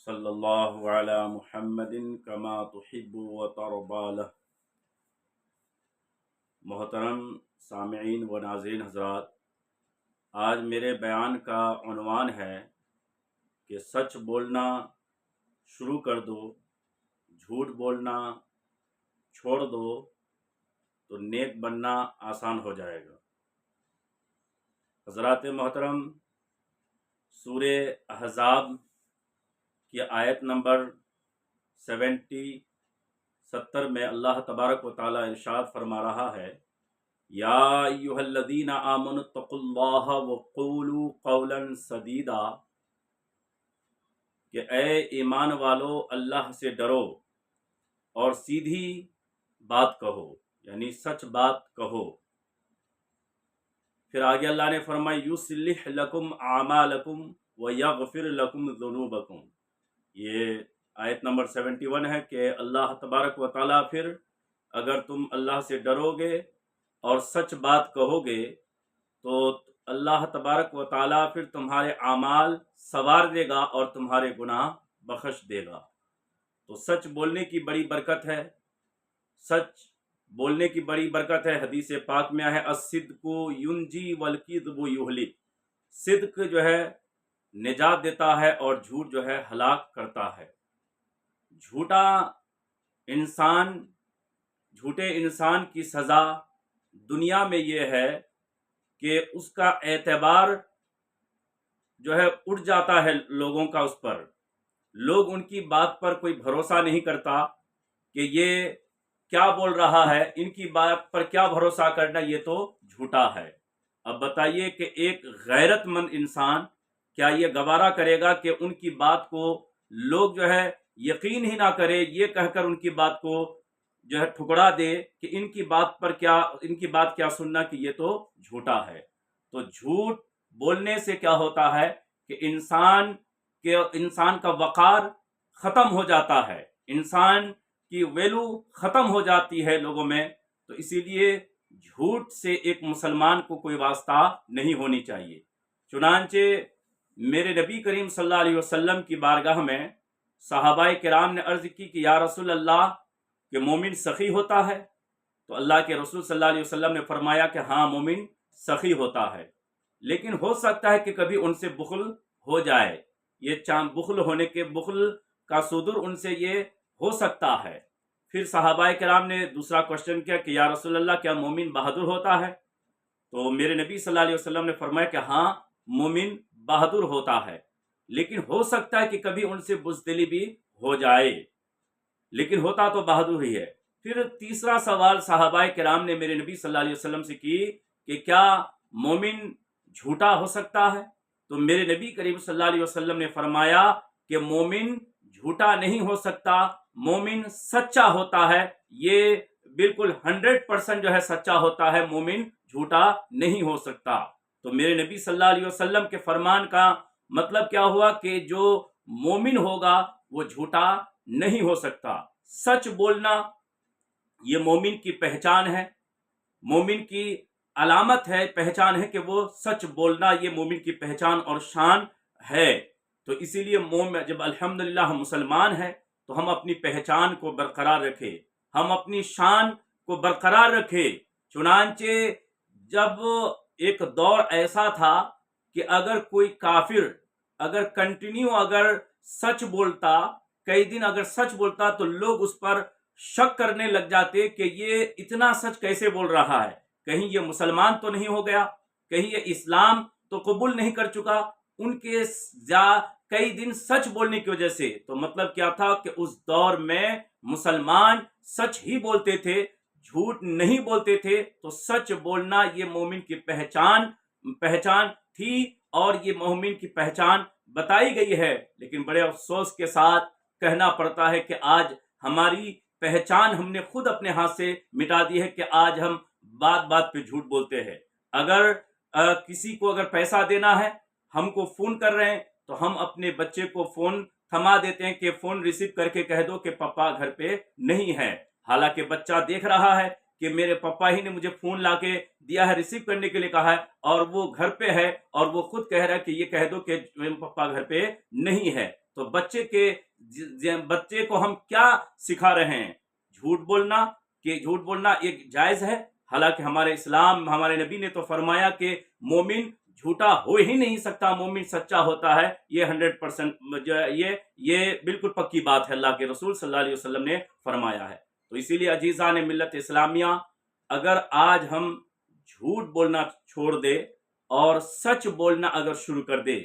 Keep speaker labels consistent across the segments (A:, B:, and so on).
A: صلی اللہ علی محمد کما تحب و ترضى. محترم سامعین و ناظرین حضرات، آج میرے بیان کا عنوان ہے کہ سچ بولنا شروع کر دو، جھوٹ بولنا چھوڑ دو تو نیک بننا آسان ہو جائے گا. حضرات محترم، سورہ احزاب کی آیت نمبر 70 میں اللہ تبارک و تعالی ارشاد فرما رہا ہے، یا ایھا الذین آمنوا اتقوا اللہ وقولوا قولا سدیدا، کہ اے ایمان والو اللہ سے ڈرو اور سیدھی بات کہو، یعنی سچ بات کہو. پھر آگے اللہ نے فرمایا یصلح لکم اعمالکم ویغفر لکم ذنوبکم. یہ آیت نمبر 71 ہے کہ اللہ تبارک و تعالیٰ پھر اگر تم اللہ سے ڈرو گے اور سچ بات کہو گے تو اللہ تبارک و تعالیٰ پھر تمہارے اعمال سنوار دے گا اور تمہارے گناہ بخش دے گا. تو سچ بولنے کی بڑی برکت ہے، سچ بولنے کی بڑی برکت ہے. حدیث پاک میں ہے الصدق ینجی والکذب یہلک. صدق جو ہے نجات دیتا ہے اور جھوٹ جو ہے ہلاک کرتا ہے. جھوٹے انسان کی سزا دنیا میں یہ ہے کہ اس کا اعتبار جو ہے اٹھ جاتا ہے لوگوں کا اس پر. لوگ ان کی بات پر کوئی بھروسہ نہیں کرتا کہ یہ کیا بول رہا ہے، ان کی بات پر کیا بھروسہ کرنا، یہ تو جھوٹا ہے. اب بتائیے کہ ایک غیرت مند انسان کیا یہ گوارا کرے گا کہ ان کی بات کو لوگ جو ہے یقین ہی نہ کرے، یہ کہہ کر ان کی بات کو جو ہے ٹھکرا دے کہ ان کی بات کیا سننا، کہ یہ تو جھوٹا ہے. تو جھوٹ بولنے سے کیا ہوتا ہے کہ انسان کا وقار ختم ہو جاتا ہے، انسان کی ویلو ختم ہو جاتی ہے لوگوں میں. تو اسی لیے جھوٹ سے ایک مسلمان کو کوئی واسطہ نہیں ہونی چاہیے. چنانچہ میرے نبی کریم صلی اللہ علیہ وسلم کی بارگاہ میں صحابہ کرام نے عرض کی کہ یا رسول اللہ، کہ مومن سخی ہوتا ہے؟ تو اللہ کے رسول صلی اللہ علیہ وسلم نے فرمایا کہ ہاں، مومن سخی ہوتا ہے، لیکن ہو سکتا ہے کہ کبھی ان سے بخل ہو جائے. یہ بخل کا صدور ان سے یہ ہو سکتا ہے. پھر صحابہ کرام نے دوسرا کوشچن کیا کہ یا رسول اللہ، کیا مومن بہادر ہوتا ہے؟ تو میرے نبی صلی اللہ علیہ وسلم نے فرمایا کہ ہاں، مومن بہادر ہوتا ہے، لیکن ہو سکتا ہے کہ کبھی ان سے بزدلی بھی ہو جائے، لیکن ہوتا تو بہادر ہی ہے. پھر تیسرا سوال صحابہ کرام نے میرے نبی صلی اللہ علیہ وسلم سے کی کہ کیا مومن جھوٹا ہو سکتا ہے؟ تو میرے نبی کریم صلی اللہ علیہ وسلم نے فرمایا کہ مومن جھوٹا نہیں ہو سکتا، مومن سچا ہوتا ہے. یہ بالکل 100% جو ہے سچا ہوتا ہے، مومن جھوٹا نہیں ہو سکتا. تو میرے نبی صلی اللہ علیہ وسلم کے فرمان کا مطلب کیا ہوا کہ جو مومن ہوگا وہ جھوٹا نہیں ہو سکتا. سچ بولنا یہ مومن کی پہچان ہے، مومن کی علامت ہے، پہچان ہے کہ وہ سچ بولنا یہ مومن کی پہچان اور شان ہے. تو اسی لیے جب الحمدللہ ہم مسلمان ہیں تو ہم اپنی پہچان کو برقرار رکھیں، ہم اپنی شان کو برقرار رکھیں. چنانچہ جب ایک دور ایسا تھا کہ اگر کوئی کافر اگر سچ بولتا، کئی دن اگر سچ بولتا، تو لوگ اس پر شک کرنے لگ جاتے کہ یہ اتنا سچ کیسے بول رہا ہے، کہیں یہ مسلمان تو نہیں ہو گیا، کہیں یہ اسلام تو قبول نہیں کر چکا. ان کے کئی دن سچ بولنے کی وجہ سے. تو مطلب کیا تھا کہ اس دور میں مسلمان سچ ہی بولتے تھے، جھوٹ نہیں بولتے تھے. تو سچ بولنا یہ مومن کی پہچان تھی اور یہ مومن کی پہچان بتائی گئی ہے. لیکن بڑے افسوس کے ساتھ کہنا پڑتا ہے کہ آج ہماری پہچان ہم نے خود اپنے ہاتھ سے مٹا دی ہے، کہ آج ہم بات بات پہ جھوٹ بولتے ہیں. اگر کسی کو اگر پیسہ دینا ہے، ہم کو فون کر رہے ہیں، تو ہم اپنے بچے کو فون تھما دیتے ہیں کہ فون ریسیو کر کے کہہ دو کہ پپا گھر پہ نہیں ہے. حالانکہ بچہ دیکھ رہا ہے کہ میرے پپا ہی نے مجھے فون لا کے دیا ہے، ریسیو کرنے کے لیے کہا ہے، اور وہ گھر پہ ہے اور وہ خود کہہ رہا ہے کہ یہ کہہ دو کہ میرے پپا گھر پہ نہیں ہے. تو بچے کو ہم کیا سکھا رہے ہیں؟ جھوٹ بولنا، کہ جھوٹ بولنا ایک جائز ہے، حالانکہ ہمارے اسلام، ہمارے نبی نے تو فرمایا کہ مومن جھوٹا ہو ہی نہیں سکتا، مومن سچا ہوتا ہے، یہ 100% جو ہے یہ بالکل پکی بات ہے، اللہ کے رسول صلی اللہ علیہ وسلم نے فرمایا ہے۔ تو اسی لیے عزیزان ملت اسلامیہ، اگر آج ہم جھوٹ بولنا چھوڑ دے اور سچ بولنا اگر شروع کر دے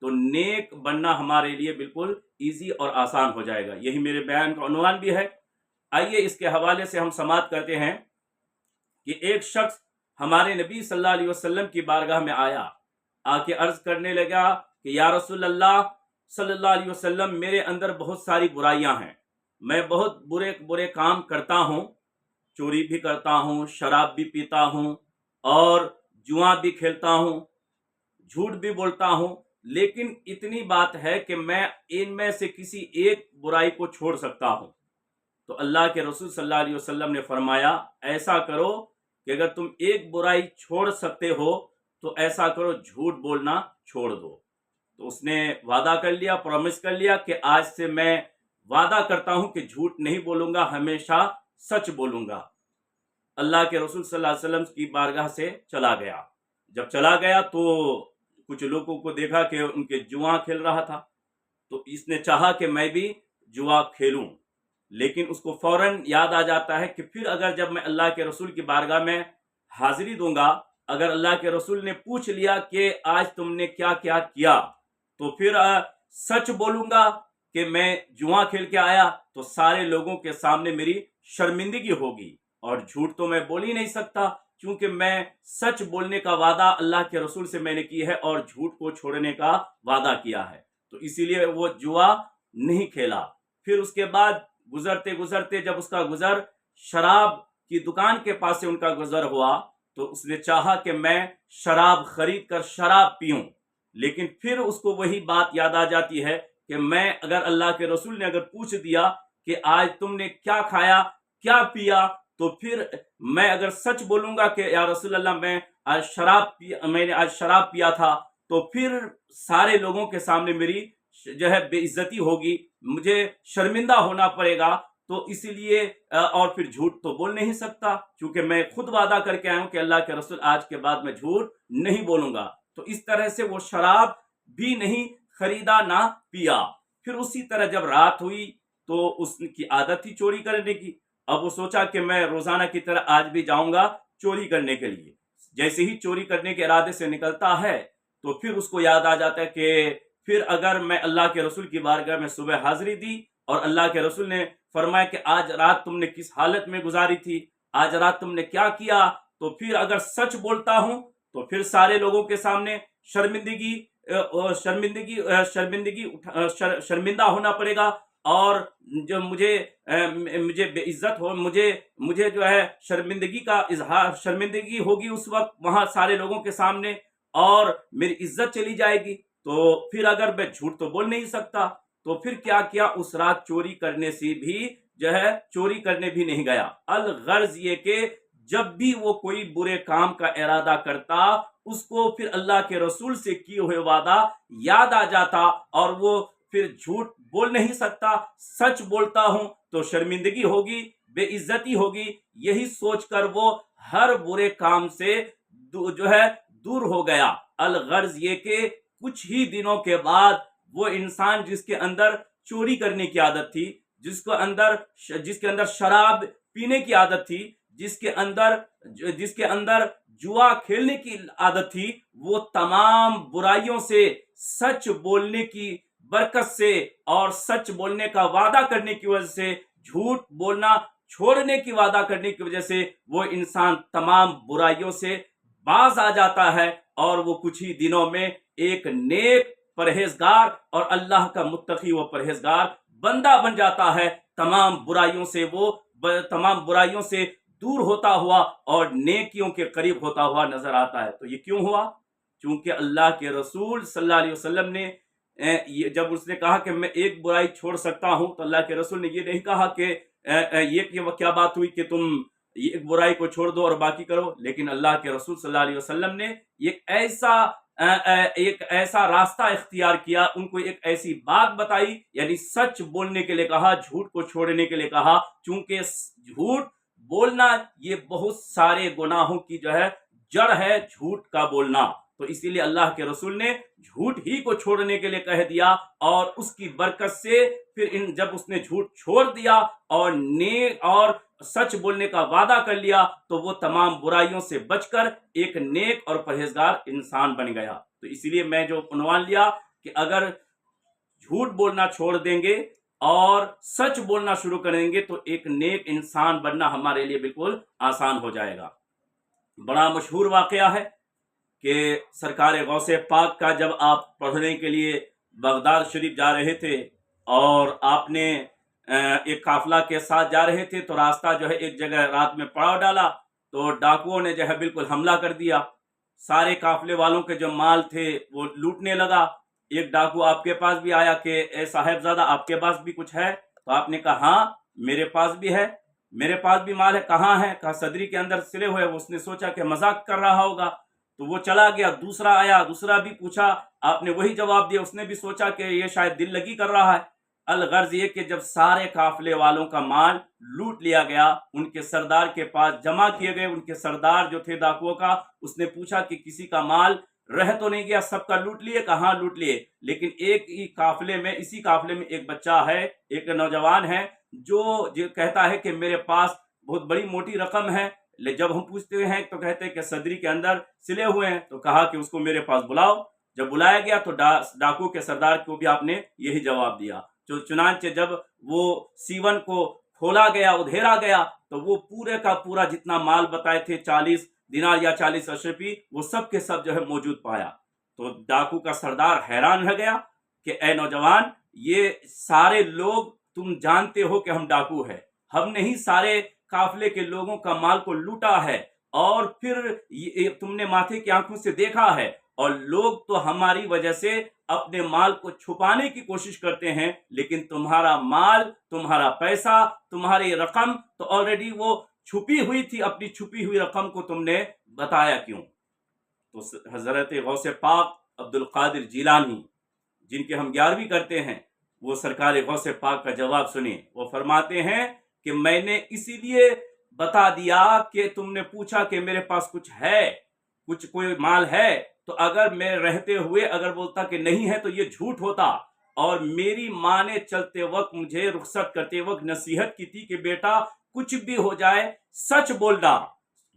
A: تو نیک بننا ہمارے لیے بالکل ایزی اور آسان ہو جائے گا۔ یہی میرے بیان کا عنوان بھی ہے۔ آئیے اس کے حوالے سے ہم سماعت کرتے ہیں کہ ایک شخص ہمارے نبی صلی اللہ علیہ وسلم کی بارگاہ میں آیا، آ کے عرض کرنے لگا کہ یا رسول اللہ صلی اللہ علیہ وسلم، میرے اندر بہت ساری برائیاں ہیں، میں بہت برے کام کرتا ہوں، چوری بھی کرتا ہوں، شراب بھی پیتا ہوں، اور جوا بھی کھیلتا ہوں، جھوٹ بھی بولتا ہوں، لیکن اتنی بات ہے کہ میں ان میں سے کسی ایک برائی کو چھوڑ سکتا ہوں۔ تو اللہ کے رسول صلی اللہ علیہ وسلم نے فرمایا، ایسا کرو کہ اگر تم ایک برائی چھوڑ سکتے ہو تو ایسا کرو، جھوٹ بولنا چھوڑ دو۔ تو اس نے وعدہ کر لیا، پرومس کر لیا کہ آج سے میں وعدہ کرتا ہوں کہ جھوٹ نہیں بولوں گا، ہمیشہ سچ بولوں گا۔ اللہ کے رسول صلی اللہ علیہ وسلم کی بارگاہ سے چلا گیا۔ جب چلا گیا تو کچھ لوگوں کو دیکھا کہ ان کے جوا کھیل رہا تھا، تو اس نے چاہا کہ میں بھی جوا کھیلوں، لیکن اس کو فوراً یاد آ جاتا ہے کہ پھر اگر جب میں اللہ کے رسول کی بارگاہ میں حاضری دوں گا، اگر اللہ کے رسول نے پوچھ لیا کہ آج تم نے کیا کیا کیا، تو پھر سچ بولوں گا کہ میں جوا کھیل کے آیا تو سارے لوگوں کے سامنے میری شرمندگی ہوگی، اور جھوٹ تو میں بول ہی نہیں سکتا، کیونکہ میں سچ بولنے کا وعدہ اللہ کے رسول سے میں نے کی ہے اور جھوٹ کو چھوڑنے کا وعدہ کیا ہے۔ تو اسی لیے وہ جوا نہیں کھیلا۔ پھر اس کے بعد گزرتے گزرتے جب اس کا گزر شراب کی دکان کے پاس سے ان کا گزر ہوا، تو اس نے چاہا کہ میں شراب خرید کر شراب پیوں، لیکن پھر اس کو وہی بات یاد آ جاتی ہے کہ میں اگر اللہ کے رسول نے اگر پوچھ دیا کہ آج تم نے کیا کھایا، کیا پیا، تو پھر میں اگر سچ بولوں گا کہ یا رسول اللہ میں نے آج شراب پیا تھا، تو پھر سارے لوگوں کے سامنے میری جو ہے بے عزتی ہوگی، مجھے شرمندہ ہونا پڑے گا۔ تو اسی لیے اور پھر جھوٹ تو بول نہیں سکتا، کیونکہ میں خود وعدہ کر کے آیا ہوں کہ اللہ کے رسول آج کے بعد میں جھوٹ نہیں بولوں گا۔ تو اس طرح سے وہ شراب بھی نہیں خریدا، نہ پیا۔ پھر اسی طرح جب رات ہوئی تو اس کی عادت تھی چوری کرنے کی، اب وہ سوچا کہ میں روزانہ کی طرح آج بھی جاؤں گا چوری کرنے کے لیے۔ جیسے ہی چوری کرنے کے ارادے سے نکلتا ہے تو پھر اس کو یاد آ جاتا ہے کہ پھر اگر میں اللہ کے رسول کی بارگاہ میں صبح حاضری دی اور اللہ کے رسول نے فرمایا کہ آج رات تم نے کس حالت میں گزاری تھی، آج رات تم نے کیا کیا، تو پھر اگر سچ بولتا ہوں تو پھر سارے لوگوں کے سامنے شرمندہ ہونا پڑے گا، اور جو مجھے بے عزت ہو، مجھے جو ہے شرمندگی ہوگی اس وقت وہاں سارے لوگوں کے سامنے، اور میری عزت چلی جائے گی۔ تو پھر اگر میں جھوٹ تو بول نہیں سکتا، تو پھر کیا کیا، اس رات چوری کرنے سے بھی جو ہے چوری کرنے بھی نہیں گیا۔ الغرض یہ کہ جب بھی وہ کوئی برے کام کا ارادہ کرتا، اس کو پھر اللہ کے رسول سے کیے ہوئے وعدہ یاد آ جاتا، اور وہ پھر جھوٹ بول نہیں سکتا، سچ بولتا ہوں تو شرمندگی ہوگی، بے عزتی ہوگی، یہی سوچ کر وہ ہر برے کام سے جو ہے دور ہو گیا۔ الغرض یہ کہ کچھ ہی دنوں کے بعد وہ انسان جس کے اندر چوری کرنے کی عادت تھی، جس کے اندر شراب پینے کی عادت تھی، جس کے اندر جوا کھیلنے کی عادت تھی، وہ تمام برائیوں سے سچ بولنے کی برکت سے اور سچ بولنے کا وعدہ کرنے کی وجہ سے، جھوٹ بولنا چھوڑنے کی وعدہ کرنے کی وجہ سے، وہ انسان تمام برائیوں سے باز آ جاتا ہے، اور وہ کچھ ہی دنوں میں ایک نیک پرہیزگار اور اللہ کا متقی و پرہیزگار بندہ بن جاتا ہے۔ تمام برائیوں سے دور ہوتا ہوا اور نیکیوں کے قریب ہوتا ہوا نظر آتا ہے۔ تو یہ کیوں ہوا؟ چونکہ اللہ کے رسول صلی اللہ علیہ وسلم نے جب اس نے کہا کہ میں ایک برائی چھوڑ سکتا ہوں، تو اللہ کے رسول نے یہ نہیں کہا کہ یہ کیا بات ہوئی کہ تم ایک برائی کو چھوڑ دو اور باقی کرو، لیکن اللہ کے رسول صلی اللہ علیہ وسلم نے ایک ایسا ایک ایسا راستہ اختیار کیا، ان کو ایک ایسی بات بتائی، یعنی سچ بولنے کے لیے کہا، جھوٹ کو چھوڑنے کے لیے کہا، چونکہ جھوٹ بولنا یہ بہت سارے گناہوں کی جو ہے جڑ ہے، جھوٹ کا بولنا. تو اسی لیے اللہ کے رسول نے جھوٹ ہی کو چھوڑنے کے لیے کہہ دیا، اور اس کی برکت سے پھر جب اس نے جھوٹ چھوڑ دیا اور نیک اور سچ بولنے کا وعدہ کر لیا، تو وہ تمام برائیوں سے بچ کر ایک نیک اور پرہیزگار انسان بن گیا. تو اسی لیے میں جو عنوان لیا کہ اگر جھوٹ بولنا چھوڑ دیں گے اور سچ بولنا شروع کر دیں گے تو ایک نیک انسان بننا ہمارے لیے بالکل آسان ہو جائے گا. بڑا مشہور واقعہ ہے کہ سرکار غوث پاک کا جب آپ پڑھنے کے لیے بغداد شریف جا رہے تھے اور آپ نے ایک قافلہ کے ساتھ جا رہے تھے، تو راستہ جو ہے ایک جگہ رات میں پڑاؤ ڈالا، تو ڈاکوؤں نے جو ہے بالکل حملہ کر دیا. سارے قافلے والوں کے جو مال تھے وہ لوٹنے لگا. ایک ڈاکو آپ کے پاس بھی آیا کہ اے صاحب زادہ آپ کے پاس بھی کچھ ہے؟ تو آپ نے کہا ہاں میرے پاس بھی ہے، میرے پاس بھی مال ہے. کہاں ہے؟ کہا صدری کے اندر سلے ہوئے. اس نے سوچا کہ مذاق کر رہا ہوگا تو وہ چلا گیا. دوسرا آیا، دوسرا بھی پوچھا، آپ نے وہی جواب دیا. اس نے بھی سوچا کہ یہ شاید دل لگی کر رہا ہے. الغرض یہ کہ جب سارے قافلے والوں کا مال لوٹ لیا گیا، ان کے سردار کے پاس جمع کیے گئے. ان کے سردار جو تھے ڈاکوؤں کا، اس نے پوچھا کہ کسی کا مال رہ تو نہیں گیا؟ سب کا لوٹ لیے؟ کہاں لوٹ لیے، لیکن ایک ہی قافلے میں، اسی قافلے میں ایک بچہ ہے، ایک نوجوان ہے جو کہتا ہے کہ میرے پاس بہت بڑی موٹی رقم ہے. جب ہم پوچھتے ہیں تو کہتے ہیں کہ صدری کے اندر سلے ہوئے ہیں. تو کہا کہ اس کو میرے پاس بلاؤ. جب بلایا گیا تو ڈاکو کے سردار کو بھی آپ نے یہی جواب دیا. چنانچہ جب وہ سیون کو کھولا گیا، ادھیرا گیا، تو وہ پورے کا پورا جتنا مال بتائے تھے 40 دینار یا 40 اشرفی، وہ سب کے سب جو ہے موجود پایا. تو ڈاکو کا سردار حیران رہ گیا کہ اے نوجوان، یہ سارے لوگ تم جانتے ہو کہ ہم ڈاکو ہیں، ہم نے ہی سارے قافلے کے لوگوں کا مال کو لوٹا ہے، اور پھر تم نے ماتھے کی آنکھوں سے دیکھا ہے، اور لوگ تو ہماری وجہ سے اپنے مال کو چھپانے کی کوشش کرتے ہیں، لیکن تمہارا مال، تمہارا پیسہ، تمہاری رقم تو آلریڈی وہ چھپی ہوئی تھی. اپنی چھپی ہوئی رقم کو تم نے بتایا کیوں؟ تو حضرت غوث پاک عبد القادر جیلانی، جن کے ہم 11ویں کرتے ہیں، وہ سرکار غوث پاک کا جواب سنیں. وہ فرماتے ہیں کہ میں نے اسی لیے بتا دیا کہ تم نے پوچھا کہ میرے پاس کچھ ہے، کچھ کوئی مال ہے، تو اگر میں رہتے ہوئے اگر بولتا کہ نہیں ہے تو یہ جھوٹ ہوتا. اور میری ماں نے چلتے وقت مجھے رخصت کرتے وقت نصیحت کی تھی کہ بیٹا کچھ بھی ہو جائے سچ بولنا،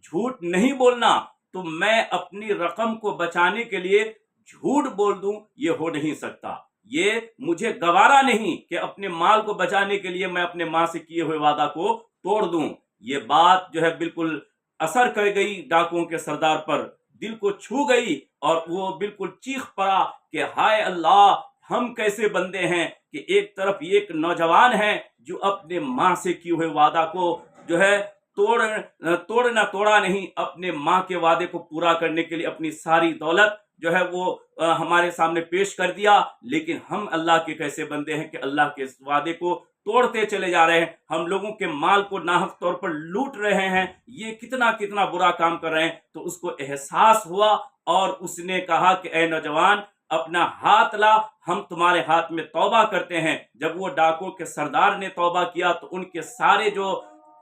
A: جھوٹ نہیں بولنا. تو میں اپنی رقم کو بچانے کے لیے جھوٹ بول دوں، یہ ہو نہیں سکتا. یہ مجھے گوارا نہیں کہ اپنے مال کو بچانے کے لیے میں اپنے ماں سے کیے ہوئے وعدہ کو توڑ دوں. یہ بات جو ہے بالکل اثر کر گئی ڈاکوؤں کے سردار پر، دل کو چھو گئی، اور وہ بالکل چیخ پڑا کہ ہائے اللہ، ہم کیسے بندے ہیں کہ ایک طرف ایک نوجوان ہے جو اپنے ماں سے کیے ہوئے وعدہ کو جو ہے توڑا نہیں، اپنے ماں کے وعدے کو پورا کرنے کے لیے اپنی ساری دولت جو ہے وہ ہمارے سامنے پیش کر دیا. لیکن ہم اللہ کے کیسے بندے ہیں کہ اللہ کے وعدے کو توڑتے چلے جا رہے ہیں، ہم لوگوں کے مال کو ناحق طور پر لوٹ رہے ہیں، یہ کتنا برا کام کر رہے ہیں. تو اس کو احساس ہوا اور اس نے کہا کہ اے نوجوان، اپنا ہاتھ لا، ہم تمہارے ہاتھ میں توبہ کرتے ہیں. جب وہ ڈاکو کے سردار نے توبہ کیا تو ان کے سارے جو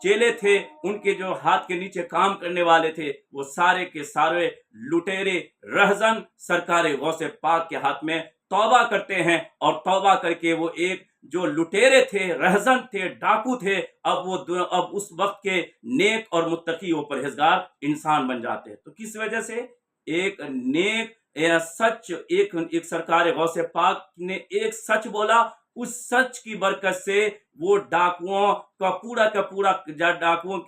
A: چیلے تھے، ان کے جو ہاتھ کے نیچے کام کرنے والے تھے، وہ سارے کے سارے لٹیرے رہزن سرکار غوث پاک کے ہاتھ میں توبہ کرتے ہیں. اور توبہ کر کے وہ ایک جو لٹیرے تھے، رہزن تھے، ڈاکو تھے، اب اس وقت کے نیک اور متقی و پرہیزگار انسان بن جاتے ہیں. تو کس وجہ سے؟ ایک نیک سچ، ایک سرکار غوث پاک نے ایک سچ بولا، اس سچ کی برکت سے وہ ڈاکوؤں کا پورا ڈاکوؤں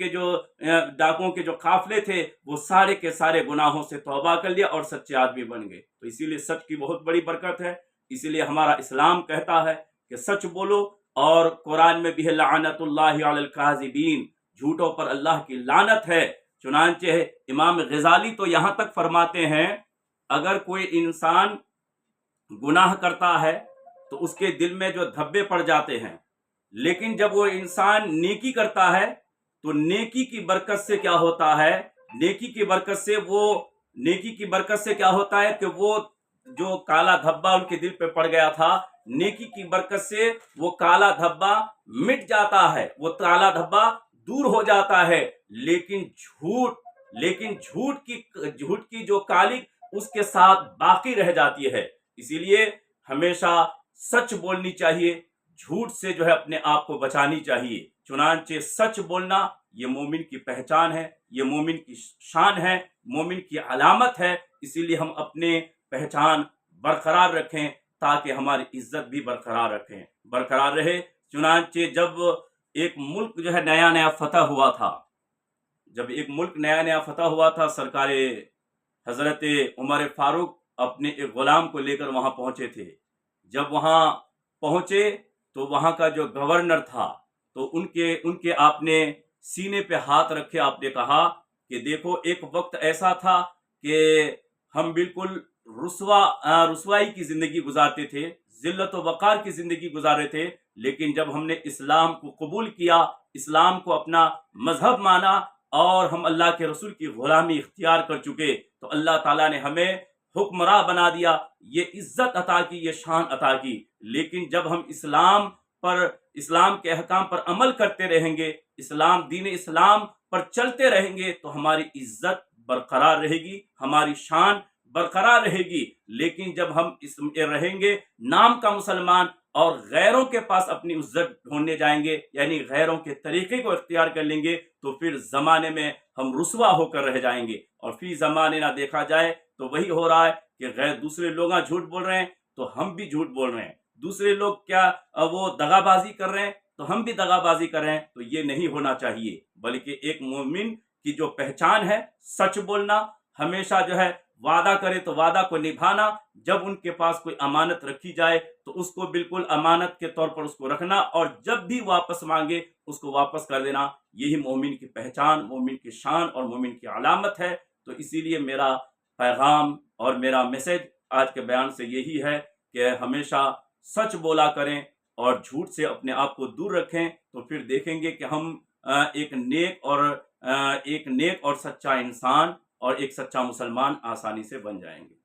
A: کے جو قافلے تھے وہ سارے کے سارے گناہوں سے توبہ کر لیا اور سچے آدمی بن گئے. تو اسی لیے سچ کی بہت بڑی برکت ہے. اسی لیے ہمارا اسلام کہتا ہے کہ سچ بولو، اور قرآن میں بھی ہے لعنت اللہ علی الکاذبین، جھوٹوں پر اللہ کی لعنت ہے. چنانچہ امام غزالی تو یہاں تک فرماتے ہیں اگر کوئی انسان گناہ کرتا ہے تو اس کے دل میں جو دھبے پڑ جاتے ہیں، لیکن جب وہ انسان نیکی کرتا ہے تو نیکی کی برکت سے کیا ہوتا ہے؟ نیکی کی برکت سے وہ نیکی کی برکت سے کیا ہوتا ہے کہ وہ جو کالا دھبا ان کے دل پہ پڑ گیا تھا، نیکی کی برکت سے وہ کالا دھبا مٹ جاتا ہے، وہ کالا دھبا دور ہو جاتا ہے۔ لیکن جھوٹ کی جو کالی اس کے ساتھ باقی رہ جاتی ہے۔ اسی لیے ہمیشہ سچ بولنی چاہیے، جھوٹ سے جو ہے اپنے آپ کو بچانی چاہیے۔ چنانچہ سچ بولنا یہ مومن کی پہچان ہے، یہ مومن کی شان ہے، مومن کی علامت ہے۔ اسی لیے ہم اپنے پہچان برقرار رکھیں تاکہ ہماری عزت بھی برقرار رہے۔ چنانچہ جب ایک ملک جو ہے نیا نیا فتح ہوا تھا، سرکار حضرت عمر فاروق اپنے ایک غلام کو لے کر وہاں پہنچے تھے۔ جب وہاں پہنچے تو وہاں کا جو گورنر تھا تو ان کے آپ نے سینے پہ ہاتھ رکھے، آپ نے کہا کہ دیکھو ایک وقت ایسا تھا کہ ہم بالکل رسوائی کی زندگی گزارتے تھے، ذلت و وقار کی زندگی گزارے تھے، لیکن جب ہم نے اسلام کو قبول کیا، اسلام کو اپنا مذہب مانا اور ہم اللہ کے رسول کی غلامی اختیار کر چکے تو اللہ تعالیٰ نے ہمیں حکمراں بنا دیا، یہ عزت عطا کی، یہ شان عطا کی۔ لیکن جب ہم اسلام کے احکام پر عمل کرتے رہیں گے، دین اسلام پر چلتے رہیں گے تو ہماری عزت برقرار رہے گی، ہماری شان برقرار رہے گی۔ لیکن جب ہم اس میں رہیں گے نام کا مسلمان اور غیروں کے پاس اپنی عزت ڈھونڈنے جائیں گے، یعنی غیروں کے طریقے کو اختیار کر لیں گے، تو پھر زمانے میں ہم رسوا ہو کر رہ جائیں گے۔ اور فی زمانے نہ دیکھا جائے تو وہی ہو رہا ہے کہ دوسرے لوگ جھوٹ بول رہے ہیں تو ہم بھی جھوٹ بول رہے ہیں، دوسرے لوگ کیا وہ دغا بازی کر رہے ہیں تو ہم بھی دغا بازی کر رہے ہیں۔ تو یہ نہیں ہونا چاہیے، بلکہ ایک مومن کی جو پہچان ہے سچ بولنا، ہمیشہ جو ہے وعدہ کرے تو وعدہ کو نبھانا، جب ان کے پاس کوئی امانت رکھی جائے تو اس کو بالکل امانت کے طور پر اس کو رکھنا، اور جب بھی واپس مانگے اس کو واپس کر دینا۔ یہی مومن کی پہچان، مومن کی شان اور مومن کی علامت ہے۔ تو اسی لیے میرا پیغام اور میرا میسج آج کے بیان سے یہی ہے کہ ہمیشہ سچ بولا کریں اور جھوٹ سے اپنے آپ کو دور رکھیں، تو پھر دیکھیں گے کہ ہم ایک نیک اور سچا انسان اور ایک سچا مسلمان آسانی سے بن جائیں گے۔